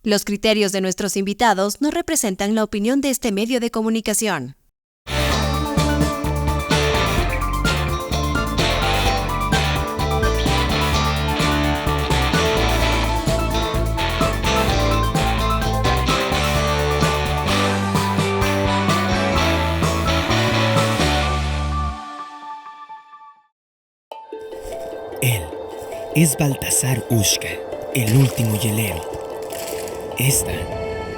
Los criterios de nuestros invitados no representan la opinión de este medio de comunicación. Él es Baltasar Ushka, el último hielero. Esta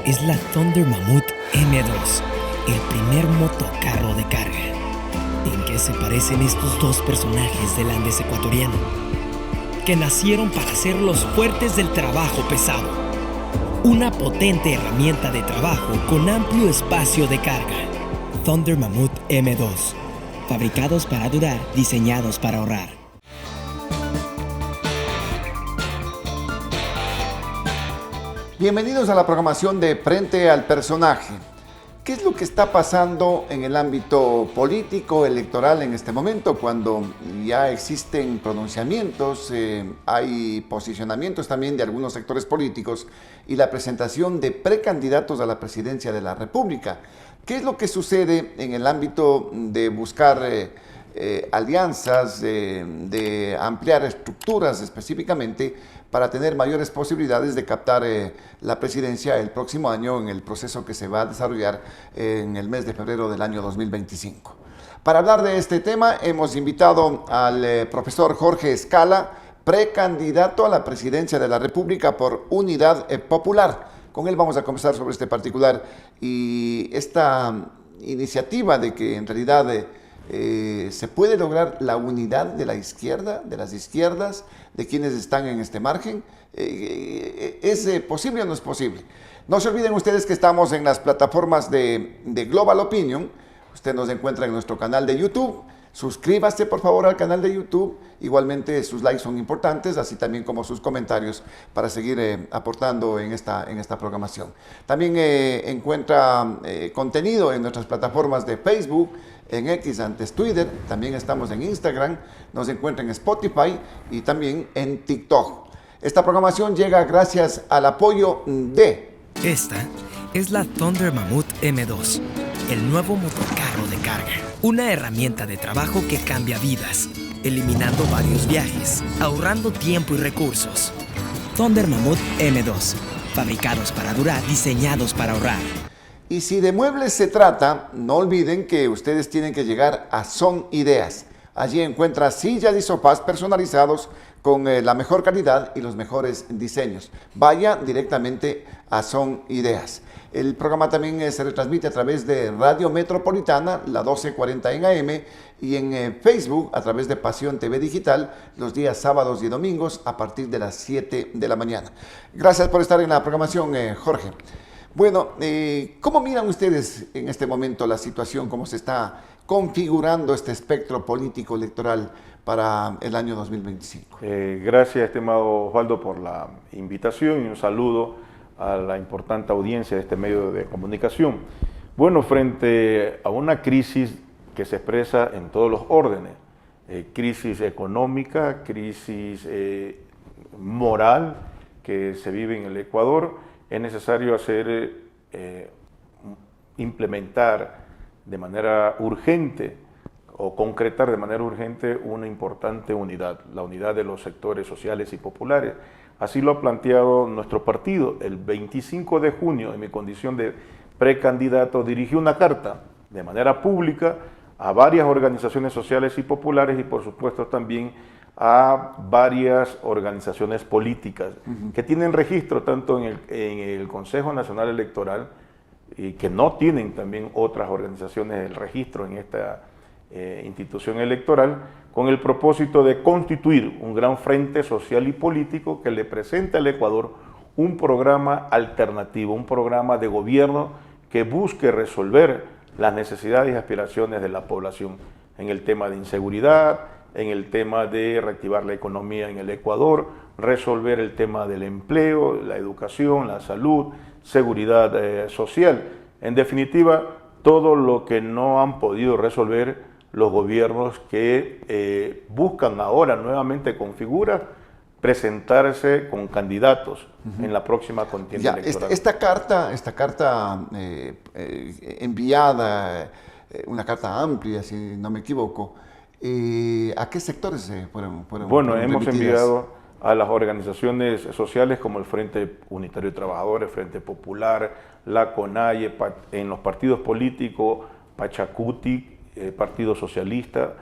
es la Thunder Mammoth M2, el primer motocarro de carga. ¿En qué se parecen estos dos personajes del Andes ecuatoriano? Que nacieron para ser los fuertes del trabajo pesado. Una potente herramienta de trabajo con amplio espacio de carga. Thunder Mammoth M2. Fabricados para durar, diseñados para ahorrar. Bienvenidos a la programación de Frente al Personaje. ¿Qué es lo que está pasando en el ámbito político, electoral en este momento, cuando ya existen pronunciamientos, hay posicionamientos también de algunos sectores políticos y la presentación de precandidatos a la presidencia de la República? ¿Qué es lo que sucede en el ámbito de buscar alianzas, de ampliar estructuras específicamente para tener mayores posibilidades de captar la presidencia el próximo año en el proceso que se va a desarrollar en el mes de febrero del año 2025? Para hablar de este tema hemos invitado al profesor Jorge Escala, precandidato a la presidencia de la República por Unidad Popular. Con él vamos a conversar sobre este particular y esta iniciativa de que en realidad se puede lograr la unidad de la izquierda, de las izquierdas, de quienes están en este margen. ¿Es posible o no es posible? No se olviden ustedes que estamos en las plataformas de Global Opinion. Usted nos encuentra en nuestro canal de YouTube. Suscríbase por favor al canal de YouTube. Igualmente sus likes son importantes, así también como sus comentarios para seguir aportando en esta programación. También encuentra contenido en nuestras plataformas de Facebook, en X, antes Twitter, también estamos en Instagram, nos encuentra en Spotify y también en TikTok. Esta programación llega gracias al apoyo de... Esta es la Thunder Mammoth M2, el nuevo motocarro de carga. Una herramienta de trabajo que cambia vidas, eliminando varios viajes, ahorrando tiempo y recursos. Thunder Mammoth M2, fabricados para durar, diseñados para ahorrar. Y si de muebles se trata, no olviden que ustedes tienen que llegar a Son Ideas. Allí encuentra sillas y sofás personalizados con la mejor calidad y los mejores diseños. Vaya directamente a Son Ideas. El programa también se retransmite a través de Radio Metropolitana, la 1240 en AM, y en Facebook a través de Pasión TV Digital, los días sábados y domingos a partir de las 7 de la mañana. Gracias por estar en la programación, Jorge. Bueno, ¿cómo miran ustedes en este momento la situación, cómo se está configurando este espectro político electoral para el año 2025? Gracias, estimado Osvaldo, por la invitación y un saludo a la importante audiencia de este medio de comunicación. Bueno, frente a una crisis que se expresa en todos los órdenes, crisis económica, crisis moral que se vive en el Ecuador, es necesario implementar de manera urgente o concretar de manera urgente una importante unidad, la unidad de los sectores sociales y populares. Así lo ha planteado nuestro partido. El 25 de junio, en mi condición de precandidato, dirigí una carta de manera pública a varias organizaciones sociales y populares y por supuesto también a varias organizaciones políticas que tienen registro tanto en el Consejo Nacional Electoral y que no tienen también otras organizaciones el registro en esta institución electoral, con el propósito de constituir un gran frente social y político que le presente al Ecuador un programa alternativo, un programa de gobierno que busque resolver las necesidades y aspiraciones de la población en el tema de inseguridad, en el tema de reactivar la economía en el Ecuador, resolver el tema del empleo, la educación, la salud, seguridad social. En definitiva, todo lo que no han podido resolver los gobiernos que buscan ahora nuevamente configurar presentarse con candidatos en la próxima contienda electoral. Esta carta enviada, una carta amplia, si no me equivoco, ¿a qué sectores fueron Bueno, hemos remitidas? enviado a las organizaciones sociales como el Frente Unitario de Trabajadores, Frente Popular, la CONAIE, en los partidos políticos, Pachacuti, Partido Socialista,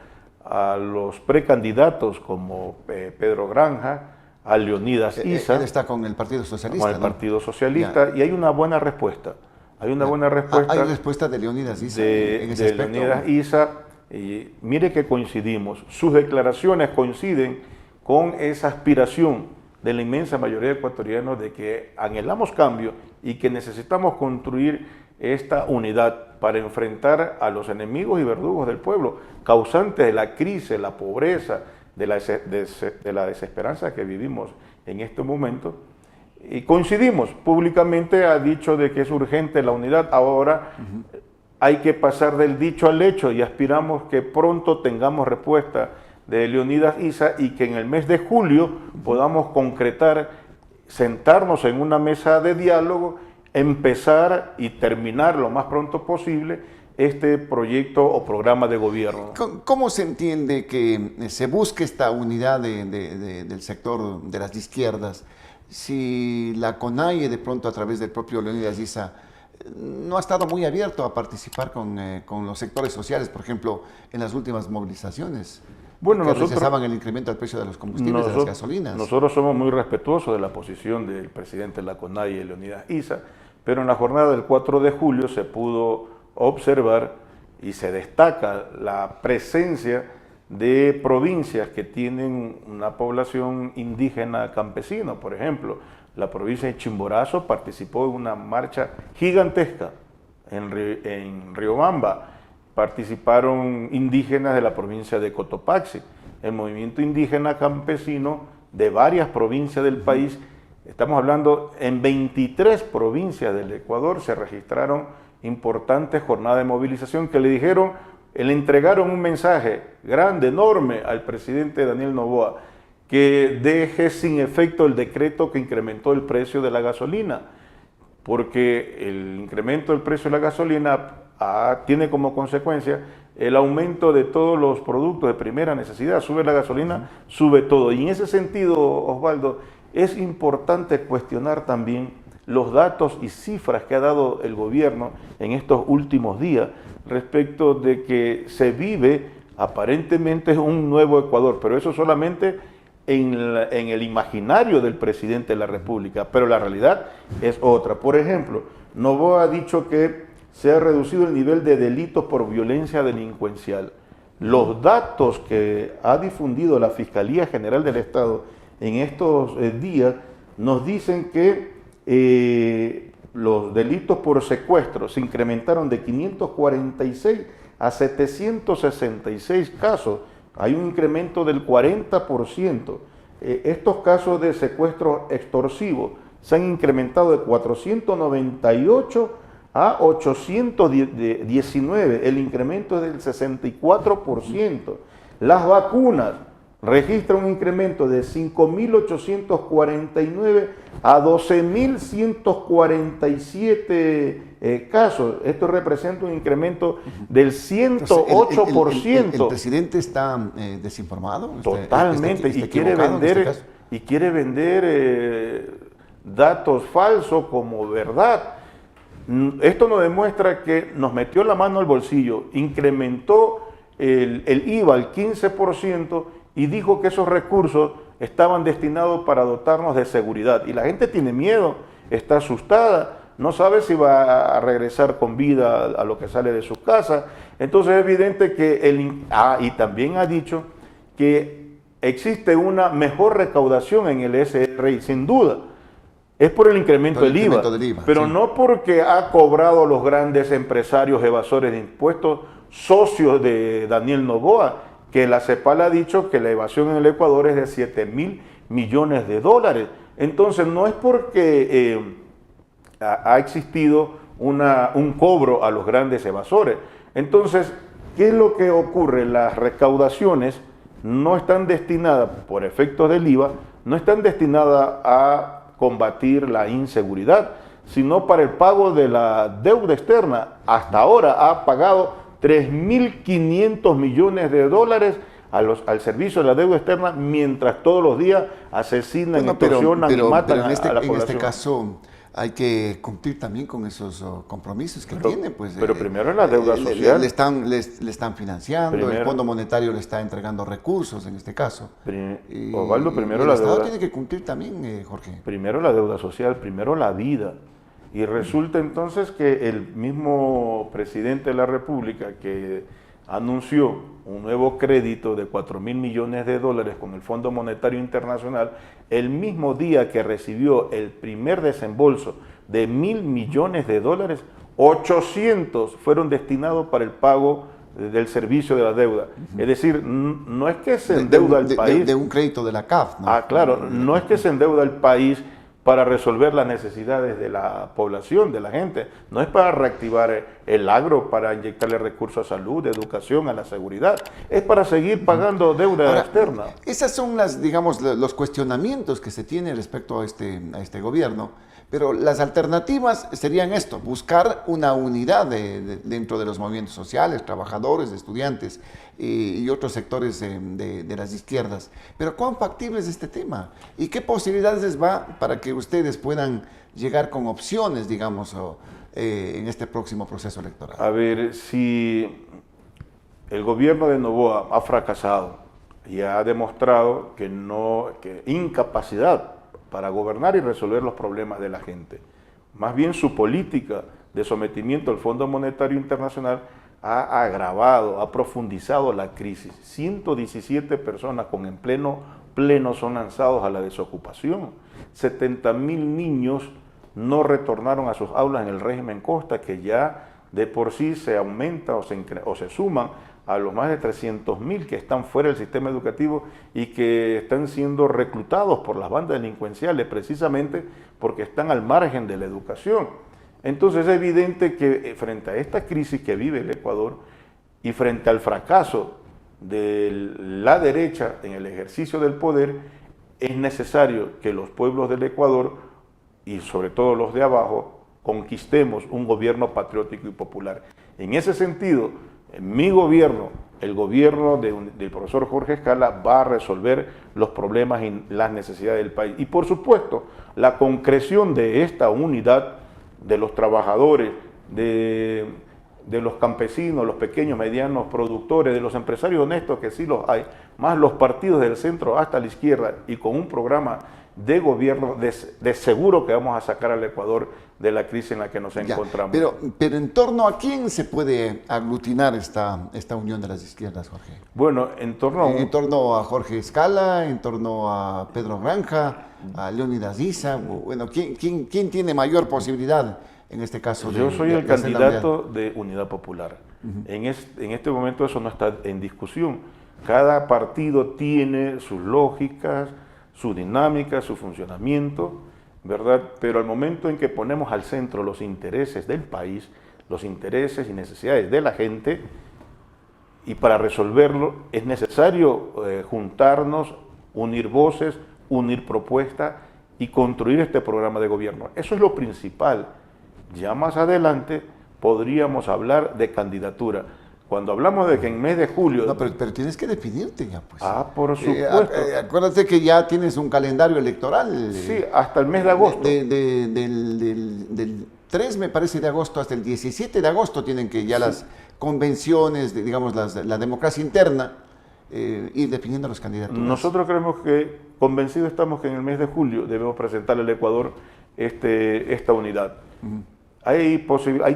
a los precandidatos como Pedro Granja, a Leonidas Issa. Él está con el Partido Socialista, con el Partido Socialista, y hay una buena respuesta. Hay una buena respuesta. Hay respuesta de Leonidas Issa en ese de aspecto. Leonidas Issa. Y mire que coincidimos. Sus declaraciones coinciden con esa aspiración de la inmensa mayoría de ecuatorianos de que anhelamos cambio y que necesitamos construir esta unidad para enfrentar a los enemigos y verdugos del pueblo, causantes de la crisis, la pobreza, de la desesperanza que vivimos en este momento. Y coincidimos, públicamente ha dicho de que es urgente la unidad. Ahora hay que pasar del dicho al hecho y aspiramos que pronto tengamos respuesta de Leonidas Issa y que en el mes de julio podamos concretar, sentarnos en una mesa de diálogo, empezar y terminar lo más pronto posible este proyecto o programa de gobierno. ¿Cómo se entiende que se busque esta unidad del sector de las izquierdas si la CONAIE de pronto a través del propio Leonidas Issa no ha estado muy abierto a participar con los sectores sociales, por ejemplo, en las últimas movilizaciones? Bueno, que rechazaban el incremento del precio de los combustibles, de las gasolinas. Nosotros somos muy respetuosos de la posición del presidente de la CONAIE, Leonidas Issa, pero en la jornada del 4 de julio se pudo observar y se destaca la presencia de provincias que tienen una población indígena campesina. Por ejemplo, la provincia de Chimborazo participó en una marcha gigantesca en Riobamba. Participaron indígenas de la provincia de Cotopaxi, el movimiento indígena campesino de varias provincias del país. Estamos hablando, en 23 provincias del Ecuador se registraron importantes jornadas de movilización que le entregaron un mensaje grande, enorme al presidente Daniel Noboa, que deje sin efecto el decreto que incrementó el precio de la gasolina, porque el incremento del precio de la gasolina tiene como consecuencia el aumento de todos los productos de primera necesidad. Sube la gasolina, sube todo. Y en ese sentido, Osvaldo, es importante cuestionar también los datos y cifras que ha dado el gobierno en estos últimos días respecto de que se vive aparentemente un nuevo Ecuador, pero eso solamente en el imaginario del presidente de la República, pero la realidad es otra. Por ejemplo, Noboa ha dicho que se ha reducido el nivel de delitos por violencia delincuencial. Los datos que ha difundido la Fiscalía General del Estado en estos días nos dicen que los delitos por secuestro se incrementaron de 546 a 766 casos. Hay un incremento del 40%. Estos casos de secuestro extorsivo se han incrementado de 498 a 819, el incremento es del 64%. Las vacunas registran un incremento de 5.849 a 12.147 casos. Esto representa un incremento del 108%. ¿El presidente está desinformado? Totalmente, ¿Está y quiere vender datos falsos como verdad. Esto nos demuestra que nos metió la mano al bolsillo, incrementó el IVA al 15% y dijo que esos recursos estaban destinados para dotarnos de seguridad. Y la gente tiene miedo, está asustada, no sabe si va a regresar con vida a lo que sale de su casa. Entonces es evidente que y también ha dicho que existe una mejor recaudación en el SRI, sin duda. Es por el incremento del IVA, pero sí, no porque ha cobrado a los grandes empresarios evasores de impuestos, socios de Daniel Noboa, que la CEPAL ha dicho que la evasión en el Ecuador es de 7.000 millones de dólares. Entonces no es porque ha existido un cobro a los grandes evasores. Entonces, ¿qué es lo que ocurre? Las recaudaciones no están destinadas, por efectos del IVA, no están destinadas a combatir la inseguridad, sino para el pago de la deuda externa. Hasta ahora ha pagado 3.500 millones de dólares al servicio de la deuda externa, mientras todos los días asesinan, extorsionan y matan a la población. En este caso hay que cumplir también con esos compromisos que tiene. Pues, pero primero es la deuda social. Le están financiando, el Fondo Monetario le está entregando recursos en este caso. Osvaldo, primero el la Estado deuda. tiene que cumplir también, Jorge. Primero la deuda social, primero la vida. Y resulta entonces que el mismo presidente de la República, que anunció un nuevo crédito de 4.000 millones de dólares con el Fondo Monetario Internacional, el mismo día que recibió el primer desembolso de 1.000 millones de dólares, 800 fueron destinados para el pago del servicio de la deuda. Es decir, no es que se endeuda el país. De un crédito de la CAF, ¿no? Ah, claro, no es que se endeuda el país para resolver las necesidades de la población, de la gente. No es para reactivar el agro, para inyectarle recursos a salud, educación, a la seguridad. Es para seguir pagando deuda externa. Esas son los cuestionamientos que se tienen respecto a este gobierno. Pero las alternativas serían esto: buscar una unidad dentro de los movimientos sociales, trabajadores, estudiantes y otros sectores de las izquierdas. Pero ¿cuán factible es este tema? ¿Y qué posibilidades les va para que ustedes puedan llegar con opciones, en este próximo proceso electoral? A ver, si el gobierno de Noboa ha fracasado y ha demostrado que incapacidad para gobernar y resolver los problemas de la gente. Más bien su política de sometimiento al Fondo Monetario Internacional ha agravado, ha profundizado la crisis. 117 personas con empleo pleno son lanzados a la desocupación. 70.000 niños no retornaron a sus aulas en el régimen Costa, que ya de por sí se aumenta o se suman a los más de 300.000 que están fuera del sistema educativo y que están siendo reclutados por las bandas delincuenciales precisamente porque están al margen de la educación. Entonces es evidente que frente a esta crisis que vive el Ecuador y frente al fracaso de la derecha en el ejercicio del poder, es necesario que los pueblos del Ecuador y sobre todo los de abajo conquistemos un gobierno patriótico y popular. En ese sentido, mi gobierno, el gobierno del profesor Jorge Escala, va a resolver los problemas y las necesidades del país. Y por supuesto, la concreción de esta unidad de los trabajadores, de los campesinos, los pequeños, medianos productores, de los empresarios honestos, que sí los hay, más los partidos del centro hasta la izquierda, y con un programa de gobierno, de seguro que vamos a sacar al Ecuador de la crisis en la que nos encontramos. Pero ¿en torno a quién se puede aglutinar esta unión de las izquierdas, Jorge? Bueno, en torno a Jorge Escala, en torno a Pedro Granja, a Leónidas Issa. Bueno, ¿quién tiene mayor posibilidad en este caso? Yo soy el candidato de Unidad Popular. En este momento eso no está en discusión. Cada partido tiene sus lógicas, su dinámica, su funcionamiento, ¿verdad? Pero al momento en que ponemos al centro los intereses del país, los intereses y necesidades de la gente, y para resolverlo es necesario juntarnos, unir voces, unir propuestas y construir este programa de gobierno. Eso es lo principal. Ya más adelante podríamos hablar de candidatura. Cuando hablamos de que en mes de julio... No, pero tienes que definirte ya, pues. Por supuesto. Acuérdate que ya tienes un calendario electoral. Sí, hasta el mes de agosto. Del 3, me parece, de agosto hasta el 17 de agosto tienen que ya las convenciones, la democracia interna, ir definiendo los candidatos. Nosotros creemos convencidos estamos que en el mes de julio debemos presentarle al Ecuador esta unidad. Hay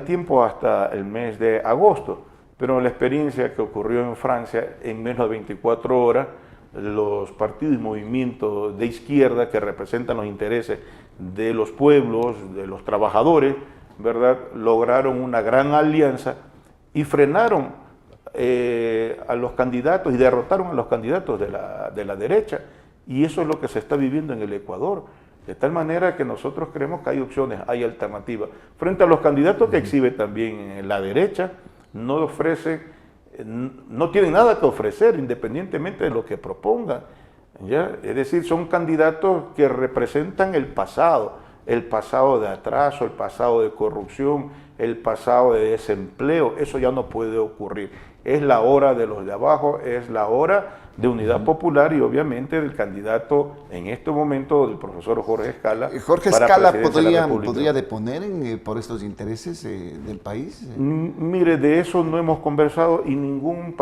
tiempo hasta el mes de agosto. Pero la experiencia que ocurrió en Francia, en menos de 24 horas, los partidos y movimientos de izquierda que representan los intereses de los pueblos, de los trabajadores, ¿verdad?, lograron una gran alianza y frenaron a los candidatos y derrotaron a los candidatos de la derecha. Y eso es lo que se está viviendo en el Ecuador. De tal manera que nosotros creemos que hay opciones, hay alternativas. Frente a los candidatos que exhibe también la derecha, no tienen nada que ofrecer independientemente de lo que propongan. ¿ya? Es decir, son candidatos que representan el pasado de atraso, el pasado de corrupción, el pasado de desempleo. Eso ya no puede ocurrir. Es la hora de los de abajo, es la hora de unidad popular y obviamente del candidato en este momento, del profesor Jorge Escala. Jorge para Escala presidencia de la República. podría deponer por estos intereses del país. Mire, de eso no hemos conversado y ninguno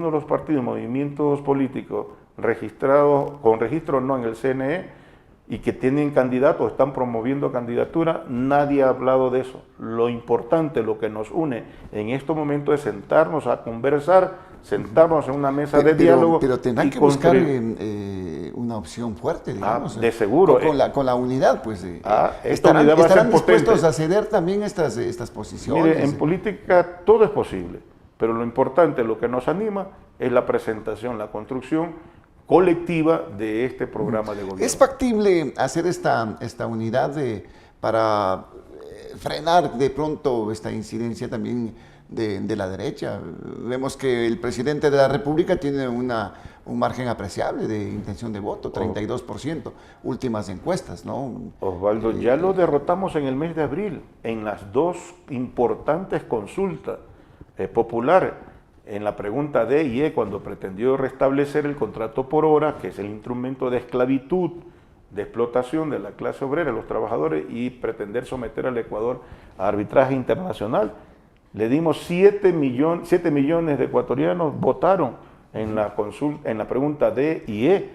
de los partidos, movimientos políticos registrados, con registro no en el CNE, y que tienen candidatos, están promoviendo candidatura, nadie ha hablado de eso. Lo importante, lo que nos une en estos momentos es sentarnos a conversar, sentarnos en una mesa de diálogo. Pero tendrán que buscar una opción fuerte, digamos. De seguro. Con la unidad, pues. ¿Estarán dispuestos a ceder también estas posiciones? Mire, en política todo es posible, pero lo importante, lo que nos anima, es la presentación, la construcción colectiva de este programa de gobierno. ¿Es factible hacer esta unidad para frenar de pronto esta incidencia también de la derecha? Vemos que el presidente de la República tiene un margen apreciable de intención de voto, 32%, últimas encuestas, ¿no? Osvaldo, ya lo derrotamos en el mes de abril, en las dos importantes consultas populares. En la pregunta D y E, cuando pretendió restablecer el contrato por hora, que es el instrumento de esclavitud, de explotación de la clase obrera, los trabajadores, y pretender someter al Ecuador a arbitraje internacional, le dimos 7 millones de ecuatorianos votaron en la pregunta D y E.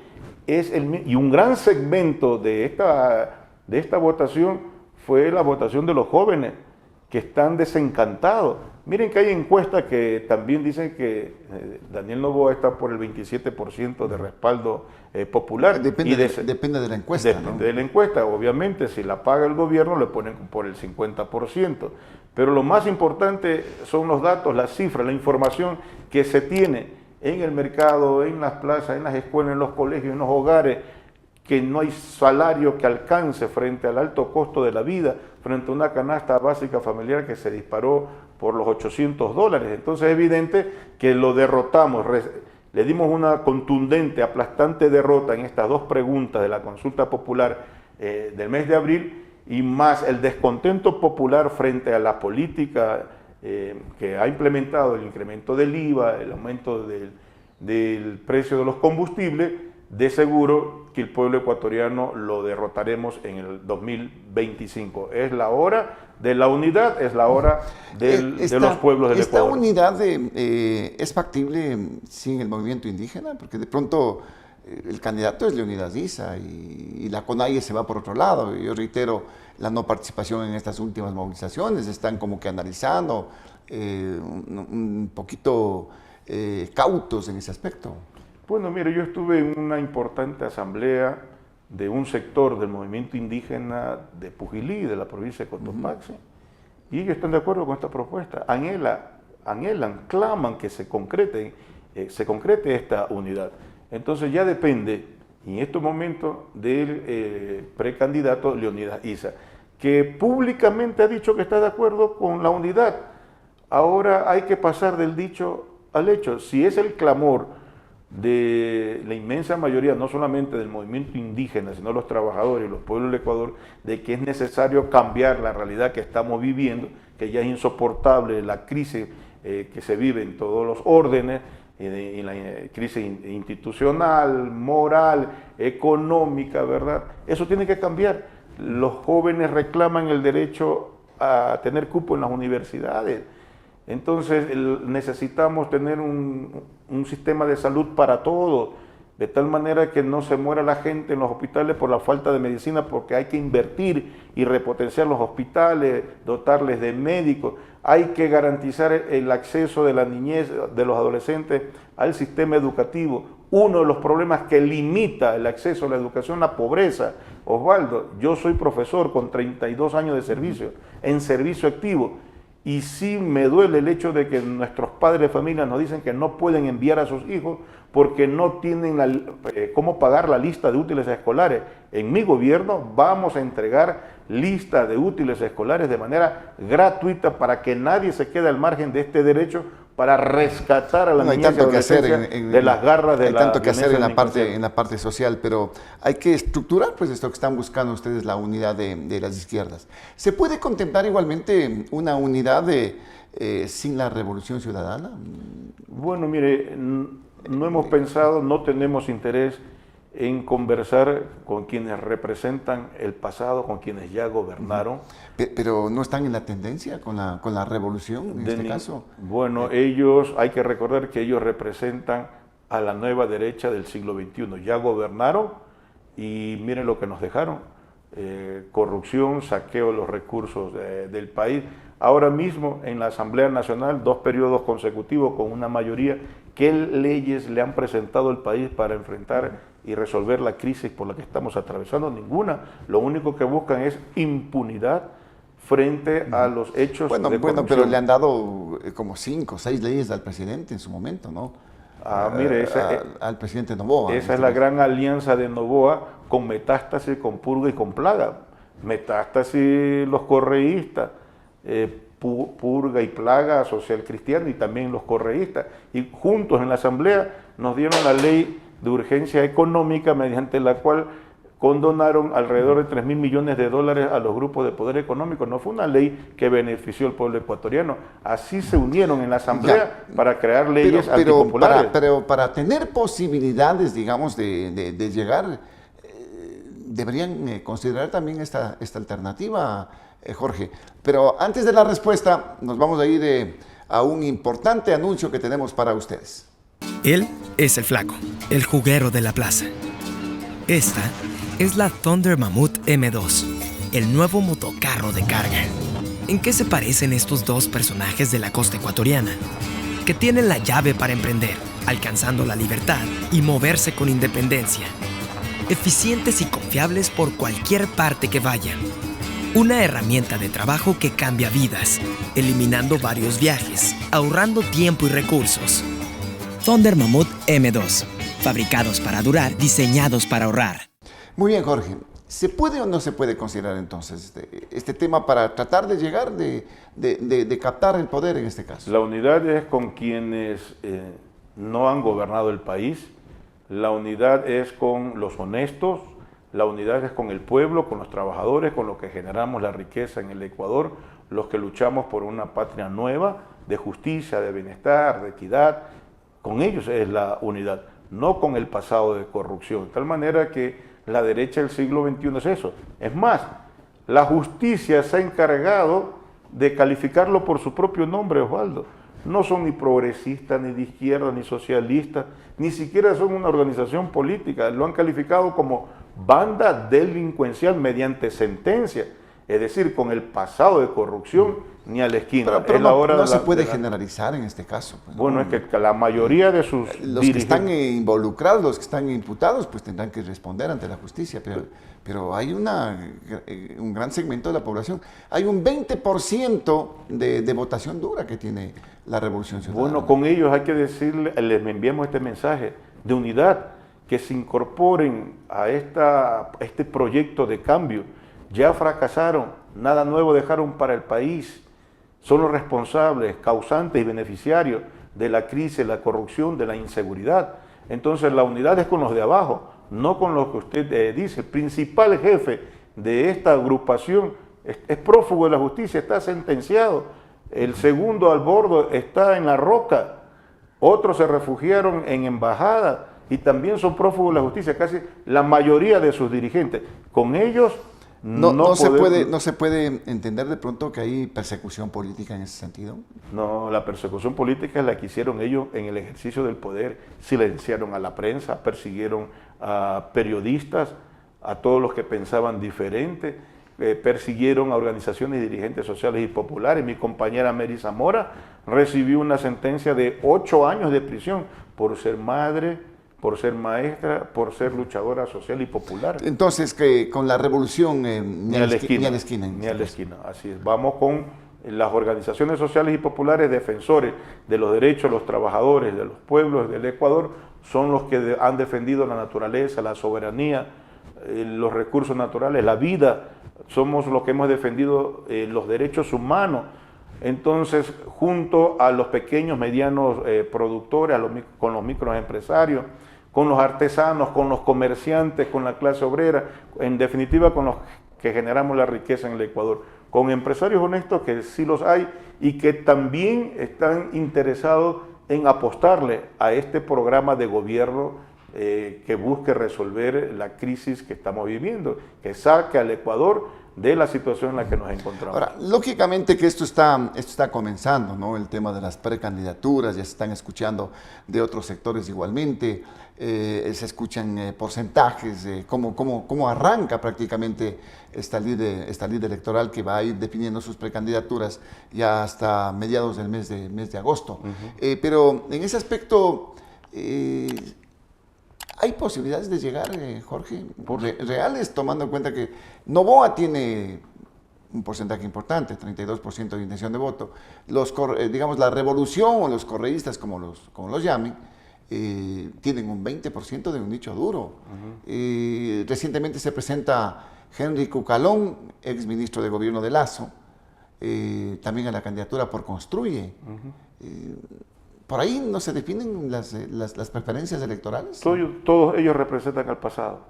Y un gran segmento de esta votación fue la votación de los jóvenes, que están desencantados. Miren que hay encuestas que también dicen que Daniel Noboa está por el 27% de respaldo popular. Depende de la encuesta. Depende de la encuesta. Obviamente, si la paga el gobierno, le ponen por el 50%. Pero lo más importante son los datos, las cifras, la información que se tiene en el mercado, en las plazas, en las escuelas, en los colegios, en los hogares, que no hay salario que alcance frente al alto costo de la vida, frente a una canasta básica familiar que se disparó por los $800. Entonces es evidente que lo derrotamos, le dimos una contundente, aplastante derrota en estas dos preguntas de la consulta popular del mes de abril, y más el descontento popular frente a la política que ha implementado el incremento del IVA, el aumento del precio de los combustibles. De seguro que el pueblo ecuatoriano lo derrotaremos en el 2025. Es la hora de la unidad, es la hora de los pueblos del Ecuador. ¿Esta unidad es factible sin el movimiento indígena? Porque de pronto el candidato es Leonidas Issa y la CONAIE se va por otro lado. Yo reitero la no participación en estas últimas movilizaciones, están como que analizando un poquito cautos en ese aspecto. Bueno, mire, yo estuve en una importante asamblea de un sector del movimiento indígena de Pujilí, de la provincia de Cotopaxi, y ellos están de acuerdo con esta propuesta. Anhelan, claman que se concrete esta unidad. Entonces ya depende, en estos momentos, del precandidato Leonidas Issa, que públicamente ha dicho que está de acuerdo con la unidad. Ahora hay que pasar del dicho al hecho. Si es el clamor de la inmensa mayoría, no solamente del movimiento indígena, sino los trabajadores y los pueblos del Ecuador, de que es necesario cambiar la realidad que estamos viviendo, que ya es insoportable la crisis que se vive en todos los órdenes, y la crisis institucional, moral, económica, ¿verdad? Eso tiene que cambiar. Los jóvenes reclaman el derecho a tener cupo en las universidades. Entonces necesitamos tener un sistema de salud para todos, de tal manera que no se muera la gente en los hospitales por la falta de medicina, porque hay que invertir y repotenciar los hospitales, dotarles de médicos. Hay que garantizar el acceso de la niñez, de los adolescentes al sistema educativo. Uno de los problemas que limita el acceso a la educación, la pobreza. Osvaldo, yo soy profesor con 32 años de servicio, en servicio activo. Y sí me duele el hecho de que nuestros padres de familia nos dicen que no pueden enviar a sus hijos porque no tienen cómo pagar la lista de útiles escolares. En mi gobierno vamos a entregar lista de útiles escolares de manera gratuita para que nadie se quede al margen de este derecho, para rescatar a la niñez y adolescencia de las garras de la violencia. Hay tanto que hacer en la parte social, pero hay que estructurar pues esto que están buscando ustedes, la unidad de las izquierdas. ¿Se puede contemplar igualmente una unidad sin la Revolución Ciudadana? Bueno, mire, no hemos pensado, no tenemos interés en conversar con quienes representan el pasado, con quienes ya gobernaron. Pero no están en la tendencia con la revolución en este caso. Bueno, ellos, hay que recordar que ellos representan a la nueva derecha del siglo XXI. Ya gobernaron y miren lo que nos dejaron. Corrupción, saqueo de los recursos del país. Ahora mismo en la Asamblea Nacional, 2 periodos consecutivos con una mayoría. ¿Qué leyes le han presentado al país para enfrentar y resolver la crisis por la que estamos atravesando? Ninguna. Lo único que buscan es impunidad frente a los hechos de corrupción. Bueno, pero le han dado como 5 o 6 leyes al presidente en su momento, ¿no? Mire, al presidente Noboa. Esa es la gran alianza de Noboa con Metástasis, con Purga y con Plaga. Metástasis, los correístas, Purga y Plaga, Social Cristiano, y también los correístas. Y juntos en la Asamblea nos dieron la ley de urgencia económica, mediante la cual condonaron alrededor de $3.000 millones a los grupos de poder económico. No fue una ley que benefició al pueblo ecuatoriano. Así se unieron en la Asamblea para crear leyes antipopulares. Pero para tener posibilidades, digamos, de llegar, deberían considerar también esta alternativa, Jorge. Pero antes de la respuesta, nos vamos a ir a un importante anuncio que tenemos para ustedes. Él es el flaco, el juguero de la plaza. Esta es la Thunder Mammoth M2, el nuevo motocarro de carga. ¿En qué se parecen estos dos personajes de la costa ecuatoriana? Que tienen la llave para emprender, alcanzando la libertad y moverse con independencia. Eficientes y confiables por cualquier parte que vayan. Una herramienta de trabajo que cambia vidas, eliminando varios viajes, ahorrando tiempo y recursos. Thunder Mammoth M2, fabricados para durar, diseñados para ahorrar. Muy bien, Jorge. ¿Se puede o no se puede considerar entonces este tema para tratar de llegar, de captar el poder en este caso? La unidad es con quienes no han gobernado el país, la unidad es con los honestos, la unidad es con el pueblo, con los trabajadores, con los que generamos la riqueza en el Ecuador, los que luchamos por una patria nueva, de justicia, de bienestar, de equidad. Con ellos es la unidad, no con el pasado de corrupción. De tal manera que la derecha del siglo XXI es eso. Es más, la justicia se ha encargado de calificarlo por su propio nombre, Osvaldo. No son ni progresistas, ni de izquierda, ni socialistas, ni siquiera son una organización política. Lo han calificado como banda delincuencial mediante sentencia. Es decir, con el pasado de corrupción ni a la esquina. Pero no se puede generalizar en este caso. Pues, bueno, es que la mayoría de sus los que están involucrados, los que están imputados, pues tendrán que responder ante la justicia. Pero hay un gran segmento de la población. Hay un 20% de votación dura que tiene la Revolución Ciudadana. Bueno, con ellos hay que decirle, les enviamos este mensaje de unidad, que se incorporen a este proyecto de cambio. Ya fracasaron, nada nuevo dejaron para el país. Son los responsables, causantes y beneficiarios de la crisis, la corrupción, de la inseguridad. Entonces la unidad es con los de abajo, no con los que usted dice. El principal jefe de esta agrupación es prófugo de la justicia, está sentenciado. El segundo al bordo está en la roca. Otros se refugiaron en embajadas y también son prófugos de la justicia, casi la mayoría de sus dirigentes. Con ellos no se puede entender de pronto que hay persecución política en ese sentido. No, la persecución política es la que hicieron ellos en el ejercicio del poder. Silenciaron a la prensa, persiguieron a periodistas, a todos los que pensaban diferente, persiguieron a organizaciones y dirigentes sociales y populares. Mi compañera Mary Zamora recibió una sentencia de 8 años de prisión por ser madre, por ser maestra, por ser luchadora social y popular. Entonces, que con la revolución ni a la esquina. Ni a la esquina, así es. Vamos con las organizaciones sociales y populares defensores de los derechos de los trabajadores, de los pueblos del Ecuador, son los que han defendido la naturaleza, la soberanía, los recursos naturales, la vida. Somos los que hemos defendido los derechos humanos. Entonces, junto a los pequeños, medianos productores, con los microempresarios, con los artesanos, con los comerciantes, con la clase obrera, en definitiva con los que generamos la riqueza en el Ecuador, con empresarios honestos que sí los hay y que también están interesados en apostarle a este programa de gobierno que busque resolver la crisis que estamos viviendo, que saque al Ecuador de la situación en la que nos encontramos. Ahora, lógicamente que esto está comenzando, ¿no? El tema de las precandidaturas, ya se están escuchando de otros sectores igualmente, se escuchan porcentajes, cómo arranca prácticamente esta lid electoral que va a ir definiendo sus precandidaturas ya hasta mediados del mes de agosto. Pero en ese aspecto, ¿hay posibilidades de llegar, Jorge, reales, tomando en cuenta que Noboa tiene un porcentaje importante, 32% de intención de voto? Digamos, la revolución o los correístas, como los llamen, tienen un 20% de un nicho duro. Recientemente se presenta Henry Cucalón, ex ministro de Gobierno de Lazo, también a la candidatura por Construye. ¿Por ahí no se definen las preferencias electorales? Todos ellos representan al pasado,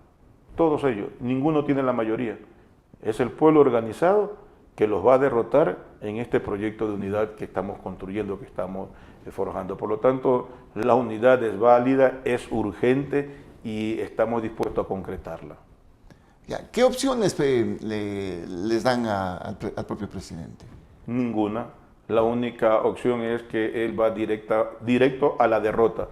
todos ellos, ninguno tiene la mayoría. Es el pueblo organizado que los va a derrotar en este proyecto de unidad que estamos construyendo, que estamos forjando. Por lo tanto, la unidad es válida, es urgente y estamos dispuestos a concretarla. Ya, ¿qué opciones les dan al propio presidente? Ninguna. La única opción es que él va directo a la derrota.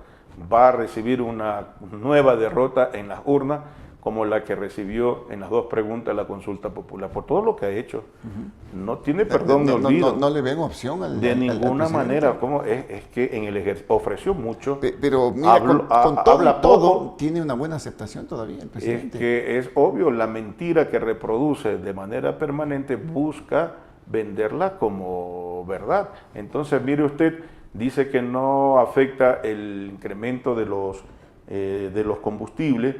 Va a recibir una nueva derrota en las urnas, como la que recibió en las 2 preguntas de la consulta popular, por todo lo que ha hecho. No tiene perdón ni olvido. No le ven opción al de ninguna al manera. ¿Cómo? Es que en el ejercicio ofreció mucho. Pero mira, con todo, tiene una buena aceptación todavía el presidente. Es que es obvio, la mentira que reproduce de manera permanente busca venderla como verdad. Entonces, mire usted, dice que no afecta el incremento de los combustibles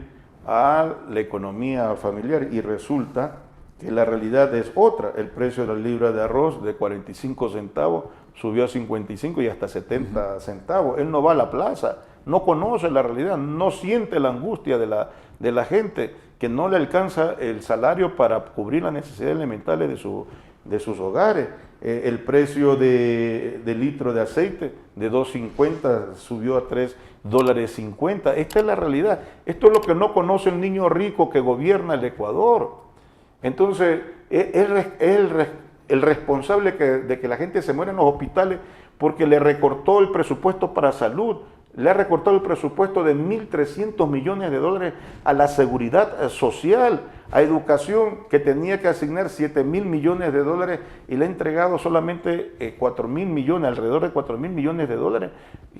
a la economía familiar, y resulta que la realidad es otra. El precio de la libra de arroz de 45 centavos subió a 55 y hasta 70 centavos. Él no va a la plaza, no conoce la realidad, no siente la angustia de la gente que no le alcanza el salario para cubrir las necesidades elementales de sus hogares. El precio del litro de aceite de $2.50 subió a $3.50. Esta es la realidad. Esto es lo que no conoce el niño rico que gobierna el Ecuador. Entonces, es el responsable de que la gente se muera en los hospitales porque le recortó el presupuesto para salud, le ha recortado el presupuesto de $1.300 millones a la seguridad social, a educación, que tenía que asignar $7.000 millones y le ha entregado solamente $4.000 millones, alrededor de $4.000 millones.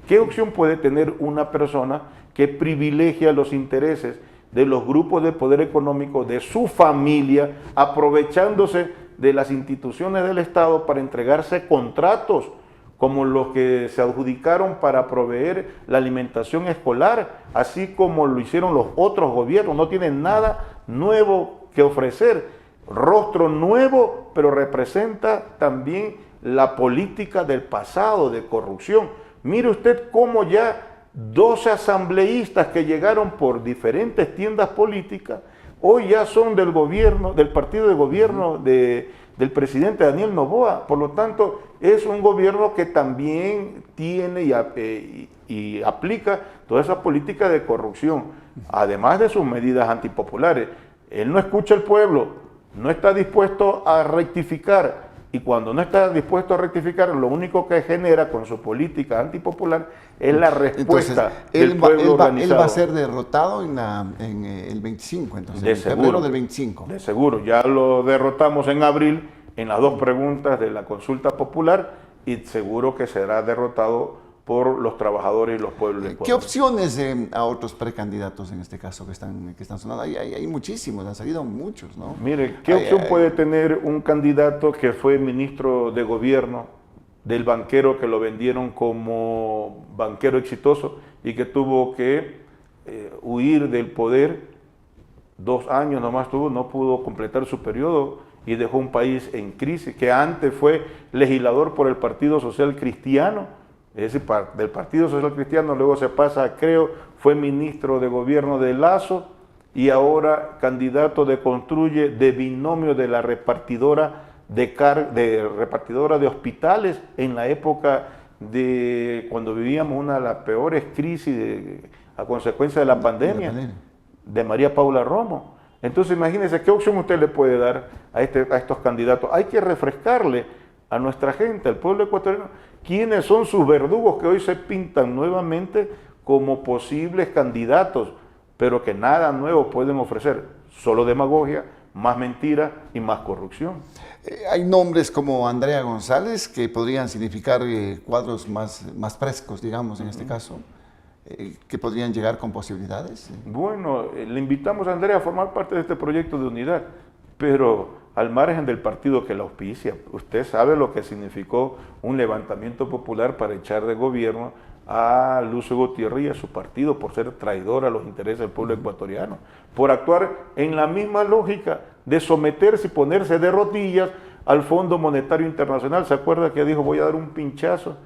¿Qué opción puede tener una persona que privilegia los intereses de los grupos de poder económico, de su familia, aprovechándose de las instituciones del Estado para entregarse contratos como los que se adjudicaron para proveer la alimentación escolar, así como lo hicieron los otros gobiernos? No tienen nada nuevo que ofrecer, rostro nuevo, pero representa también la política del pasado de corrupción. Mire usted cómo ya 12 asambleístas que llegaron por diferentes tiendas políticas, hoy ya son del gobierno, del partido de gobierno del presidente Daniel Noboa. Por lo tanto, es un gobierno que también tiene y aplica toda esa política de corrupción, además de sus medidas antipopulares. Él no escucha al pueblo, no está dispuesto a rectificar, y cuando no está dispuesto a rectificar, lo único que genera con su política antipopular es la respuesta del pueblo organizado. Él va a ser derrotado en el 25, entonces, de en seguro, febrero del 25. De seguro, ya lo derrotamos en abril en las 2 preguntas de la consulta popular, y seguro que será derrotado por los trabajadores y los pueblos del Ecuador. ¿Qué opciones a otros precandidatos en este caso que están sonando? Hay muchísimos, han salido muchos, ¿no? Mire, ¿qué opción puede tener un candidato que fue ministro de gobierno del banquero que lo vendieron como banquero exitoso y que tuvo que huir del poder. 2 años nomás tuvo, no pudo completar su periodo y dejó un país en crisis, que antes fue legislador por el Partido Social Cristiano, es decir, del Partido Social Cristiano, luego se pasa, creo, fue ministro de gobierno de Lazo y ahora candidato de Construye, de binomio de la repartidora de hospitales en la época de cuando vivíamos una de las peores crisis a consecuencia de la pandemia, de María Paula Romo. Entonces imagínense qué opción usted le puede dar a estos candidatos. Hay que refrescarle a nuestra gente, al pueblo ecuatoriano, quiénes son sus verdugos que hoy se pintan nuevamente como posibles candidatos, pero que nada nuevo pueden ofrecer, solo demagogia, más mentira y más corrupción. Hay nombres como Andrea González que podrían significar cuadros más frescos, digamos, en este caso, que podrían llegar con posibilidades. Bueno, le invitamos a Andrea a formar parte de este proyecto de unidad, pero al margen del partido que la auspicia. Usted sabe lo que significó un levantamiento popular para echar de gobierno a Lucio Gutiérrez y a su partido por ser traidor a los intereses del pueblo ecuatoriano, por actuar en la misma lógica de someterse y ponerse de rodillas al Fondo Monetario Internacional. ¿Se acuerda que dijo voy a dar un pinchazo?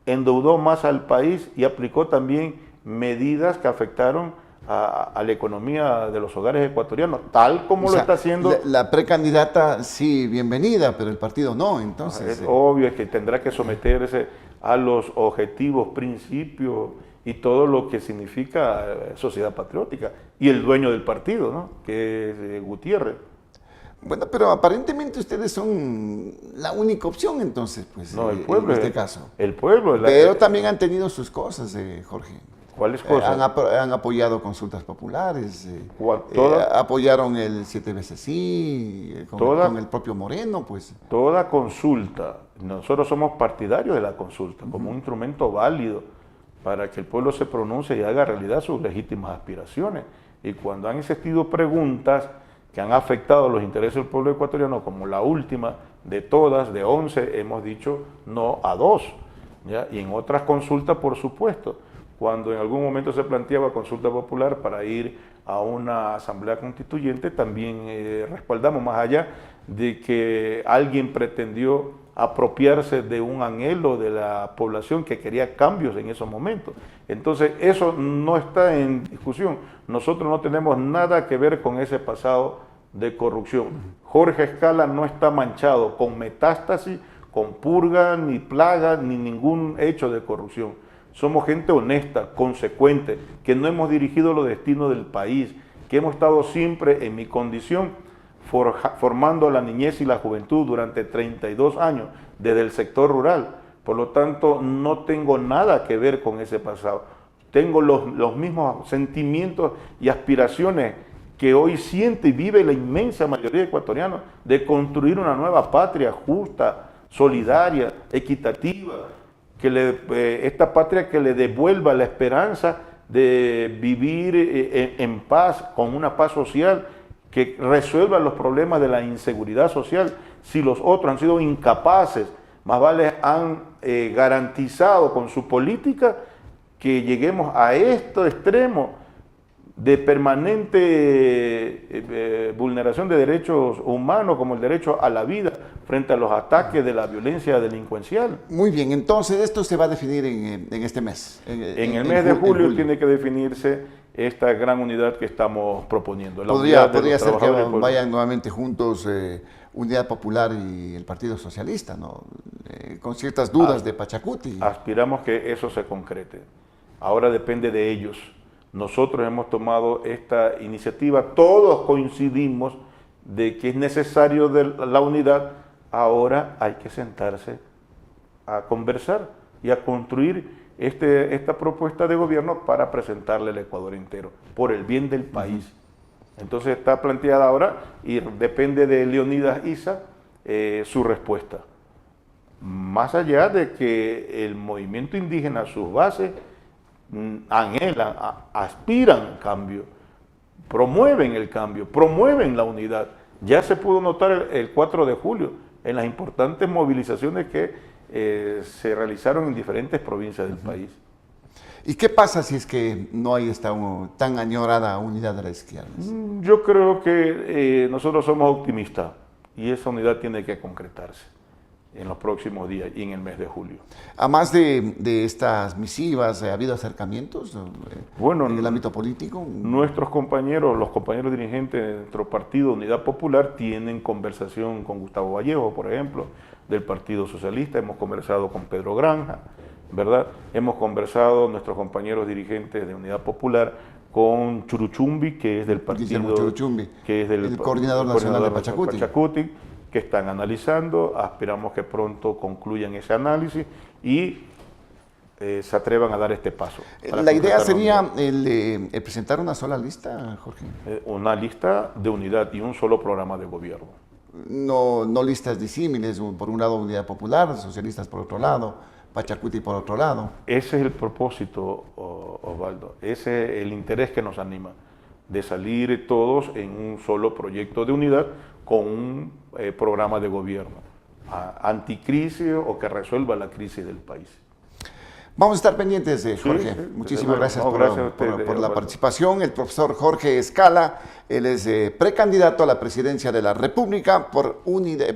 Endeudó más al país y aplicó también medidas que afectaron a la economía de los hogares ecuatorianos, tal como lo está haciendo. La precandidata sí, bienvenida, pero el partido no, entonces. Es obvio que tendrá que someterse a los objetivos, principios y todo lo que significa sociedad patriótica. Y el dueño del partido, ¿no?, que es Gutiérrez. Bueno, pero aparentemente ustedes son la única opción, entonces, pues, no, el pueblo, en este caso. El pueblo. Pero también han tenido sus cosas, Jorge. ¿Cuáles cosas? Han apoyado consultas populares, apoyaron el 7 veces sí, con el propio Moreno, pues. Toda consulta, nosotros somos partidarios de la consulta como un instrumento válido para que el pueblo se pronuncie y haga realidad sus legítimas aspiraciones. Y cuando han existido preguntas que han afectado los intereses del pueblo ecuatoriano, como la última de todas, de 11, hemos dicho no a 2, ¿ya? Y en otras consultas, por supuesto, cuando en algún momento se planteaba consulta popular para ir a una asamblea constituyente, también respaldamos, más allá de que alguien pretendió apropiarse de un anhelo de la población que quería cambios en esos momentos. Entonces, eso no está en discusión. Nosotros no tenemos nada que ver con ese pasado de corrupción. Jorge Escala no está manchado con metástasis, con purga, ni plaga, ni ningún hecho de corrupción. Somos gente honesta, consecuente, que no hemos dirigido los destinos del país, que hemos estado siempre en mi condición, formando la niñez y la juventud durante 32 años desde el sector rural. Por lo tanto, no tengo nada que ver con ese pasado. Tengo los mismos sentimientos y aspiraciones que hoy siente y vive la inmensa mayoría de ecuatorianos de construir una nueva patria justa, solidaria, equitativa, esta patria que le devuelva la esperanza de vivir en paz, con una paz social, que resuelva los problemas de la inseguridad social. Si los otros han sido incapaces, más vale han garantizado con su política que lleguemos a este extremo de permanente vulneración de derechos humanos, como el derecho a la vida, frente a los ataques de la violencia delincuencial. Muy bien, entonces esto se va a definir en este mes. En el mes de julio tiene que definirse esta gran unidad que estamos proponiendo. Podría ser que vayan nuevamente juntos Unidad Popular y el Partido Socialista, ¿no? Con ciertas dudas de Pachacuti. Aspiramos que eso se concrete. Ahora depende de ellos. Nosotros hemos tomado esta iniciativa, todos coincidimos de que es necesario de la unidad. Ahora hay que sentarse a conversar y a construir esta propuesta de gobierno para presentarle al Ecuador entero, por el bien del país. Entonces está planteada ahora y depende de Leonidas Issa su respuesta. Más allá de que el movimiento indígena, sus bases, anhelan, aspiran cambio, promueven el cambio, promueven la unidad. Ya se pudo notar el 4 de julio en las importantes movilizaciones que se realizaron en diferentes provincias del país. ¿Y qué pasa si es que no hay esta tan añorada unidad de la izquierda? Yo creo que nosotros somos optimistas y esa unidad tiene que concretarse en los próximos días y en el mes de julio. A más de estas misivas, ¿ha habido acercamientos Bueno, en el ámbito político? Nuestros compañeros, los compañeros dirigentes de nuestro partido Unidad Popular tienen conversación con Gustavo Vallejo, por ejemplo, del Partido Socialista. Hemos conversado con Pedro Granja, ¿verdad? Hemos conversado, nuestros compañeros dirigentes de Unidad Popular, con Churuchumbi, que es del partido, que es el coordinador nacional de Pachacuti, que están analizando. Esperamos que pronto concluyan ese análisis y se atrevan a dar este paso. La idea sería el presentar una sola lista, Jorge. Una lista de unidad y un solo programa de gobierno. No listas disímiles, por un lado Unidad Popular, socialistas por otro lado, Pachacuti por otro lado. Ese es el propósito, Osvaldo, ese es el interés que nos anima, de salir todos en un solo proyecto de unidad con un programa de gobierno anticrisis o que resuelva la crisis del país. Vamos a estar pendientes, Jorge. Sí. Muchísimas gracias gracias por la participación. El profesor Jorge Escala, él es precandidato a la presidencia de la República por Unidad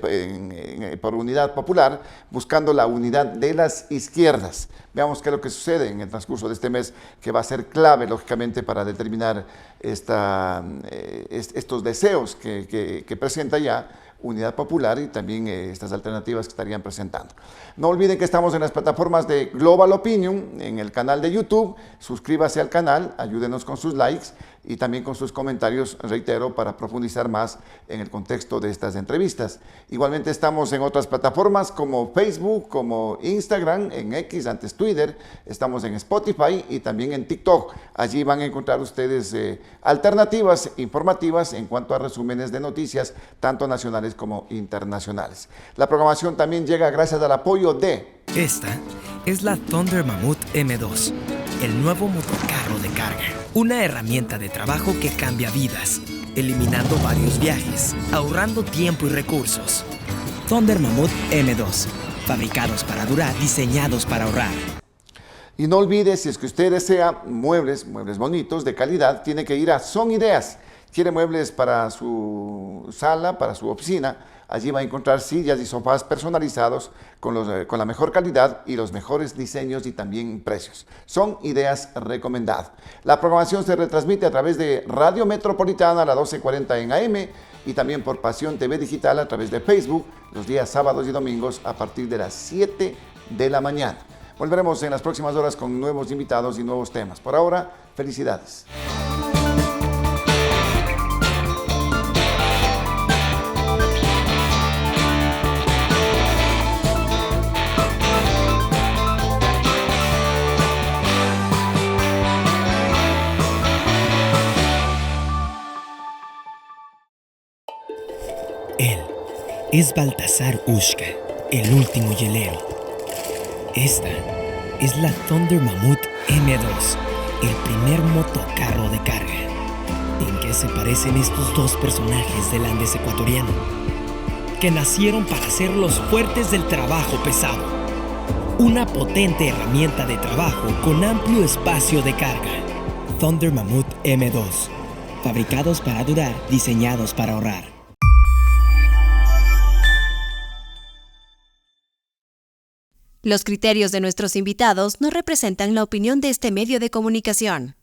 Popular, buscando la unidad de las izquierdas. Veamos qué es lo que sucede en el transcurso de este mes, que va a ser clave, lógicamente, para determinar estos deseos que presenta ya Unidad Popular y también estas alternativas que estarían presentando. No olviden que estamos en las plataformas de Global Opinion, en el canal de YouTube. Suscríbase al canal, ayúdenos con sus likes y también con sus comentarios, reitero, para profundizar más en el contexto de estas entrevistas. Igualmente estamos en otras plataformas como Facebook, como Instagram, en X, antes Twitter, estamos en Spotify y también en TikTok. Allí van a encontrar ustedes alternativas informativas en cuanto a resúmenes de noticias, tanto nacionales como internacionales. La programación también llega gracias al apoyo de... Esta es la Thunder Mammoth M2, el nuevo motocarro de carga. Una herramienta de trabajo que cambia vidas, eliminando varios viajes, ahorrando tiempo y recursos. Thunder Mammoth M2, fabricados para durar, diseñados para ahorrar. Y no olvide, si es que usted desea muebles bonitos, de calidad, tiene que ir a Son Ideas. Quiere muebles para su sala, para su oficina. Allí va a encontrar sillas y sofás personalizados con la mejor calidad y los mejores diseños y también precios. Son Ideas recomendadas. La programación se retransmite a través de Radio Metropolitana a las 12:40 en AM y también por Pasión TV Digital a través de Facebook los días sábados y domingos a partir de las 7 de la mañana. Volveremos en las próximas horas con nuevos invitados y nuevos temas. Por ahora, felicidades. Él es Baltasar Ushka, el último hielero. Esta es la Thunder Mammoth M2, el primer motocarro de carga. ¿En qué se parecen estos dos personajes del Andes ecuatoriano? Que nacieron para ser los fuertes del trabajo pesado. Una potente herramienta de trabajo con amplio espacio de carga. Thunder Mammoth M2, fabricados para durar, diseñados para ahorrar. Los criterios de nuestros invitados no representan la opinión de este medio de comunicación.